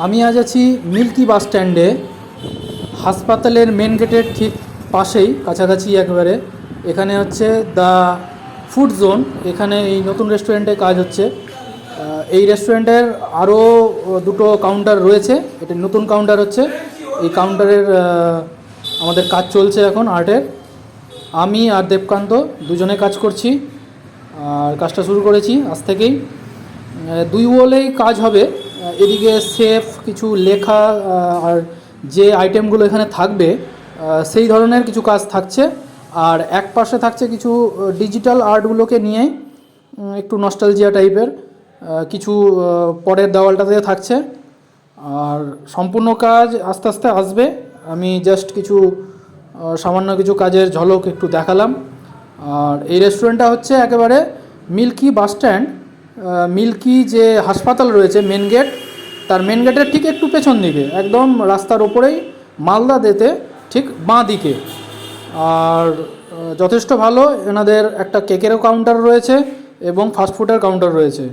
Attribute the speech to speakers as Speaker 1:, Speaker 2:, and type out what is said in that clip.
Speaker 1: আমি আজ আছি মিল্কি বাস স্ট্যান্ডে, হাসপাতালের মেন গেটের ঠিক পাশেই, কাছাকাছি একেবারে। এখানে হচ্ছে দ্য ফুড জোন। এখানে এই নতুন রেস্টুরেন্টে কাজ হচ্ছে। এই রেস্টুরেন্টের আরও দুটো কাউন্টার রয়েছে। এটা নতুন কাউন্টার হচ্ছে। এই কাউন্টারের আমাদের কাজ চলছে এখন আর্টের। আমি আর দেবকান্ত দুজনে কাজ করছি, আর কাজটা শুরু করেছি আজ থেকেই। দুই ওয়ালেই কাজ হবে। এদিকে সেফ কিছু লেখা, আর যে আইটেমগুলো এখানে থাকবে সেই ধরনের কিছু কাজ থাকছে। আর এক পাশে থাকছে কিছু ডিজিটাল আর্টগুলোকে নিয়ে একটু নস্টালজিয়া টাইপের কিছু পরের দেওয়ালটাতে থাকছে। আর সম্পূর্ণ কাজ আস্তে আস্তে আসবে। আমি জাস্ট কিছু সামান্য কিছু কাজের ঝলক একটু দেখালাম। আর এই রেস্টুরেন্টটা হচ্ছে একেবারে মিল্কি বাস স্ট্যান্ড, মিল্কি যে হাসপাতাল রয়েছে মেন গেট, তার মেন গেটের ঠিক একটু পেছন দিকে, একদম রাস্তার ওপরেই, মালদা দিতে ঠিক বাঁ দিকে। আর যথেষ্ট ভালো। এনাদের একটা কেকেরও কাউন্টার রয়েছে এবং ফাস্টফুডের কাউন্টার রয়েছে।